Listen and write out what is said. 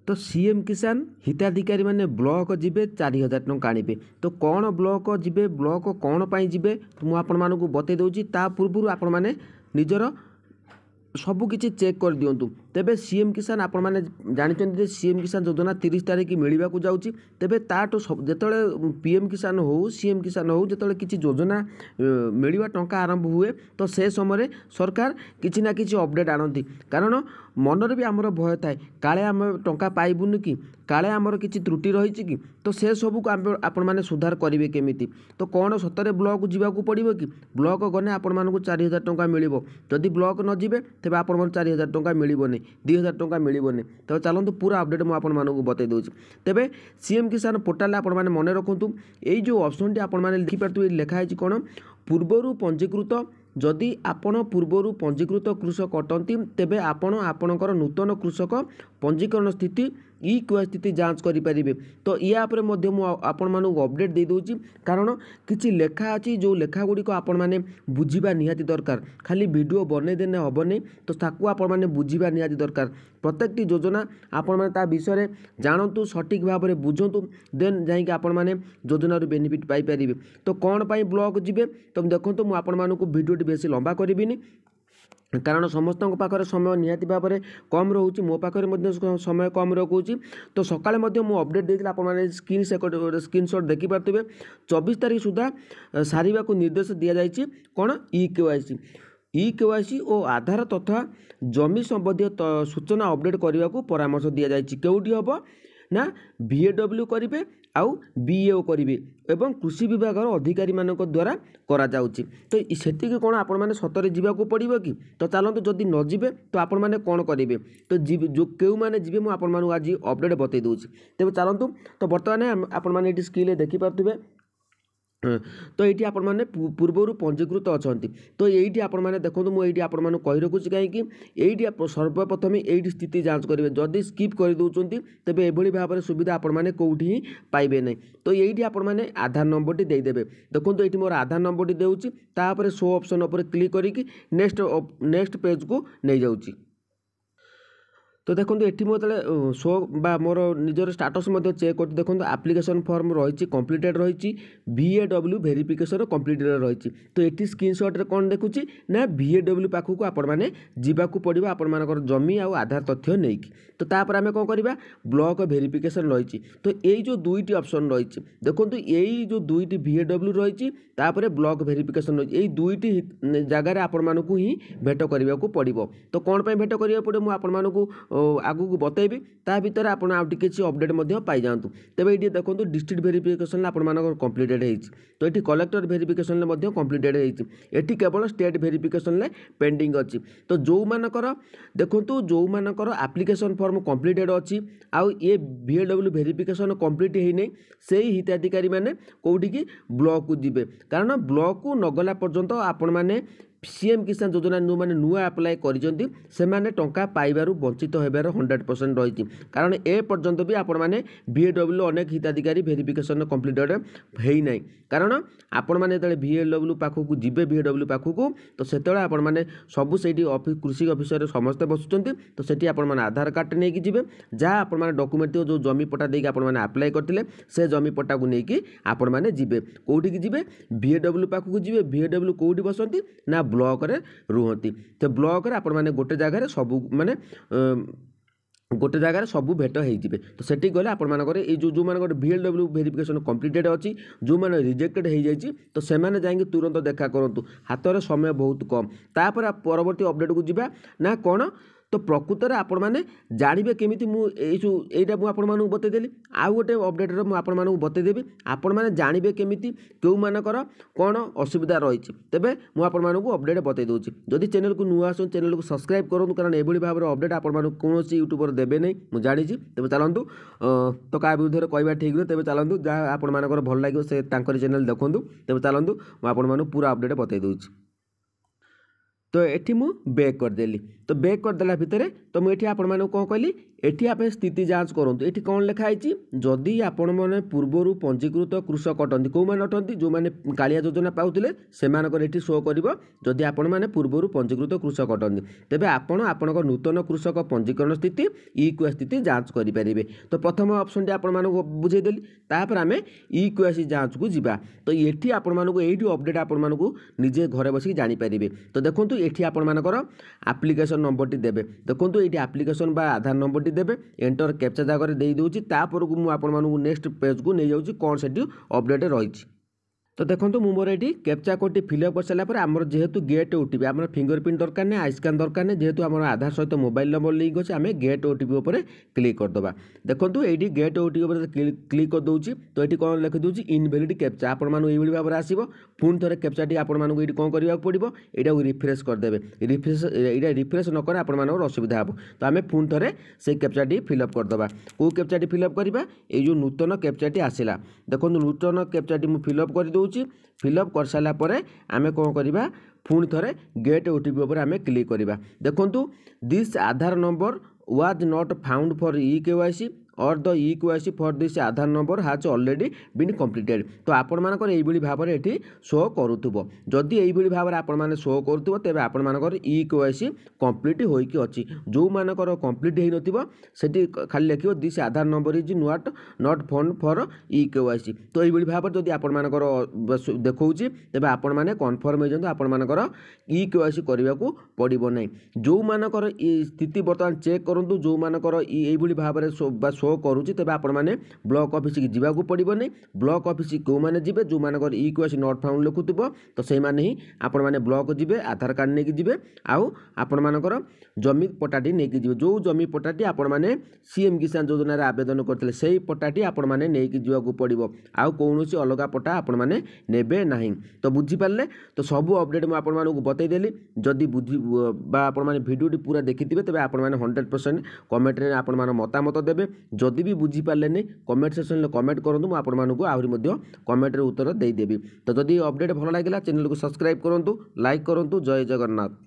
तो सीएम किसान हिताधिकारी मैंने ब्लॉक जीवे 4000 टंका आनिबे। तो कौन ब्लॉक जीवे ब्लॉक कौन पाई जीवे तो मुझे आपण मानक बतई दूसरी ता पूर्व आपण मैंने निजर सबकि चेक कर दिंतु। तेबे सीएम किसान आपण मैंने जानते सीएम किसान योजना 30 तारिख मिलवा जाऊँगी। तेबे ताठू जो पीएम किसान हो सीएम किसान हो जो किसी योजना मिलवा टंका आरंभ हुए तो से समय सरकार किसी ना किसी अपडेट आनती। कारण मनरे भी आमर भय थाए काले आम टंका पाइबुनि कि काले आमर किसी त्रुटि रही कि तो से सबू आपण मैंने सुधार करेंगे केमिति। तो कौन सतरे ब्लॉक जावाक पड़ो कि ब्लॉक गने आपण मानक 4000 टंका मिल। जदि ब्लॉक न जीवे तेज आप 4000 टंका मिलनी 2000 टंका मिलनी। तो चलते पूरा अपडेट मुझे बतई दूसरी। तेबे सीएम किसान पोर्टाल आपण मैंने मन रखु यही जो ऑप्शन टी आपण मैंने लिखिपारे लिखाई कौन पूर्वर पंजीकृत जदि आपण पूर्वर पंजीकृत कृषक अटंती तेबे आपण आपणकर नूतन कृषक पंजीकरण स्थिति ई क्यू स्थिति जांच करें। तो या आपण मानक अपडेट दे दूची कारण किसी लेखा अच्छी जो लेखा गुड़िक आपण मैंने बुझा निहाती दरकार। खाली वीडियो बनईदेने हेनी तो ताकू आपण मैंने बुझा निहाती दरकार। प्रत्येकटी योजना आपण मैंने ता विषय जानतु सठिक भाव में बुझंतु देन जाइए आपण मैंने योजनार बेनिफिट पाइपर। तो कौन पाई ब्लॉक जीवे तो देखो मुझे आपण मानक वीडियो बेसी लंबा करी कारण समस्त पाखे समय निहाती भाव में कम रोचे मो पाखे समय कम रखुची। तो सकाळे मुझे अपडेट देती आपने स्क्रीनशॉट देखिपे 24 तारिख सुधा सारे को निर्देश दि जाए कौन ई केवाईसी और आधार तथा जमी संबंधी सूचना अपडेट करने को परामर्श दि जाए। केउटी हम ना VAW करेंगे आउ BAO करेंगे एवं कृषि विभाग अधिकारी मानक द्वारा करा जाउची। तो सेति कौन आपण मैंने सतरे जावाक पड़ो कि तो चलते जदि न जीवे तो आपण मैंने कौन करेंगे तो जो क्यों मैंने जीवे मुझे आपण मानक आज अपडेट बतई दूसरी। तेज चलतु तो बर्तमान आपण मैंने ये स्क्रीन देखिपे तो ये आपण मैंने पूर्वर पंजीकृत अच्छा। तो ये आपण मैंने देखो मुझे आपण मैंने कही रखुच्छी कहीं सर्वप्रथम ये स्थिति जांच करेंगे। जदि स्किप कर दौरान तेज ये भाव में सुविधा आपण मैंने कौटी ही पाइबे नहीं। तो ये आपण मैंने आधार नंबर टी देदेवे। देखो ये मोर आधार नंबर टी देउची तापर शो ऑप्शन उपर क्लिक करके नेक्स्ट पेज को नहीं जाऊँगी। तो देखो ये मोते शो बा मोर निजर स्टाटस चेक कर देखो एप्लिकेशन फॉर्म रही कंप्लीटेड रही VAW वेरिफिकेशन कंप्लीटेड रही। तो ये स्क्रीनशॉट कौन देखुची ना VAW पाखक आपण मैंने जावाक पड़ो आपण मानकर जमी आ आधार तथ्य नहीं। तो तापर आम कौन करवा ब्लॉक वेरिफिकेशन रही। तो यही जो दुईटी ऑप्शन रही देखो यही जो दुईटी VAW रही तापर ब्लॉक वेरिफिकेशन रही यही दुईटी जगार आपण मानक ही भेट करने को पड़ो। तो कौन पर भेट करा पड़ो मुझे आपण मानक आगू को बतेबी ता भीतर आपण आउ किसी अपडेट पाई जातु। तेज ये देखो डिस्ट्रिक्ट वेरिफिकेशन आपण कंप्लीटेड होती। तो ये कलेक्टर वेरिफिकेशन कंप्लीटेड होती केवल स्टेट वेरिफिकेशन पेंडिंग अच्छी। तो जो मानकर देखो जो मानकर एप्लिकेशन फॉर्म कंप्लीटेड अच्छी आउ ये VAW वेरिफिकेशन कंप्लीट होनी से हिताधिकारी मैंने कौटी की ब्लॉक को जीवे। कारण ब्लॉक को नगला पर्यंत आपण मैंने सीएम किसान योजना जो मैंने नुआ आप्लाय कर टंका पाइबार वंचित होबार 100% रही। कारण ए पर्यंत भी आपण मैंने VAW अनेक हिताधिकारी वेरिफिकेशन कंप्लीटेड होना। कारण आपण मैंने जो VAW पाखक जीवे VAW पाखक तो से आपण मैंने सबू से कृषि ऑफिसर समस्ते बसुँच। तो से आपण मैंने आधार कार्ड नहीं जीवे जहाँ आपण मैंने डॉक्यूमेंट जो जमी पट्टा देके आपण मैंने अप्लाई करते से जमी पट्टा को लेकिन आपण मैंने जीवे कौटी की जीवे VAW पाखक जीवे। VAW कौटी बसती ना ब्लॉक रे रुहती। तो ब्लॉक रे आपण मैंने गोटे जगह सबू माने गोटे जगह सबू भेट होइजिबे। तो सेठी गले आपण मानकर ए जो मानकर VAW वेरिफिकेशन कंप्लीटेड अच्छी जो मैंने रिजेक्टेड हो जाइए तो से मैंने जाइए तुरंत देखा करूँ हाथ समय बहुत कम। तापर परवर्ती अपडेट को जीवा ना कौन तो प्रकृत में आपण मैंने जानवे केमी मुझा मुझे बतईदेली आउ गोटे अपडेटर मुझे बतईदेवी आपण मैंने जानवे केमी क्यों मानकर कौन असुविधा रही। तेबे मुझे अपडेट बतई दूसरी। जदि चैनल को नुआ आस चैनल को सब्सक्राइब करूँ कारण ये भाव में अपडेट आपण कौन यूट्यूबर देवे नहीं मुझे जानी। तेज चलतु तो क्या विरुद्ध कहवा ठीक नुहे। तेज चलतु जहाँ आपण भल लगे से चैनल देखूँ। तेज चलतु मुझे पूरा अपडेट बतई दूसरी। तो ये मु बैक करदेली तो बैक करदेला भितर तो मुझे आपण मानक कौन कहली एटी आप स्थिति जांच करूँ ये कौन लिखाई जदि आपण मैंने पूर्वर पंजीकृत कृषक अटंती कौ मैंने अटंती जो मैंने कालिया योजना पाउले से शो कर जदि आपण मैंने पूर्वर पंजीकृत कृषक अटंती तेबे आपण आपणकर नूतन कृषक पंजीकरण स्थिति ई-KYC स्थिति जांच करेंगे। तो प्रथम ऑप्शन टी आपण मानक बुझेदेली तापर आम ई-KYC जांच को जीवा तो ये आपण मानक ये अपडेट आपण मानक निजे घरे बसिक जानीपारे। तो देखो ये आपण मानकर आप्लिकेसन नंबर टी देबे देखो ये आप्लिकेसन बा आधार नंबर टी देबे एंटर कैप्चा जगह दे दूची तापर को मुझे आपण मानक नेक्स्ट पेज को नहीं जाऊँगी कौन से अपडेट रही। तो देखो मोर ये कैप्चा कोड फिलअप कर सारापर आमर जेहेतु गेट ओटीपी आम फिंगरप्रिंट दरकार नहीं आई स्कान दरकार नहीं जेहेतु आम आधार सहित मोबाइल नंबर लिंक अच्छे आम गेट ओटीपी उपर क्लिक करदे। देखो ये गेट ओटीपी क्लिक कर दूसरी तो ये कौन लिखी दूसरी इनवैलिड कैप्चा आपण मानक ये भाव में आसो पुणी थे कैप्चाटी आपण मानक ये कौन करने पड़ो यहाँ रिफ्रेश करदे रिफ्रेश नक आपण मानक असुविधा हे तो आम पुणी थे से कैप्चाटी फिलअप करदे। कौ कैप्चाटी फिलअप करवा ये जो नूतन कैप्चाटी आसला देखो नूतन कैप्चाटी मुझे फिलअप कर फिलअप कर सारा आम कौन करवा पुणी थे गेट ओटीपी उपर आम क्लिक करवा। देखो this Aadhaar number was not found for ई-KYC और द ई-KYC for this Aadhaar number has already been completed. तो आपण मानकर ये भाव में ये शो करुव जदि ये भाव में आपण मैंने शो करुव तेज आपण मानकर ई-KYC कंप्लीट होइकी अच्छी जो मानकर कंप्लीट हो नथि खाली लिखियो this Aadhaar number is not found for ई-KYC। तो ये भाव जदि आपण मानकर देखौछि तेबे आपण माने कन्फर्म हो जातु आपण मानकर ई-KYC करने को पड़ो ना। जो मानकर स्थिति बर्तमान चेक करूँ जो मानकर ये भाव में शो करुच्ची तेज आपण मैंने ब्लॉक ऑफिस की जावाक पड़ो नहीं। ब्लॉक ऑफिस को मैंने जी जो मानकर ई-KYC नॉट फाउंड लिखुव तो से ही आपण मैंने ब्लॉक जी आधार कार्ड नहीं जी आउ आपण मानकर जमी पट्टाटी नहीं जी जो जमी पट्टाटी आपण मैंने सीएम किसान योजन आवेदन करते से पट्टाटी आपण मैंने नहीं जावाक पड़ो आउ कौन अलग पट्टा आपण मैंने नेबे नहीं। तो बुझीपारे तो सबू अपडेट मुझे आपण मानक बतईदेली जदि बुझी आपण मैंने भिडियोटी पूरा देखी तेज आपण मैंने 100% कमेंट में आपण मैंने मतामत देवे जदि भी बुझीपारे नहीं कमेंट सेक्शन में कमेंट करूँ मुझे आपण मानक आहरी कमेंट उत्तर देदेवी। तो जदि अपडेट भल लगे चैनल को सब्सक्राइब करूँ लाइक करूँ। जय जगन्नाथ।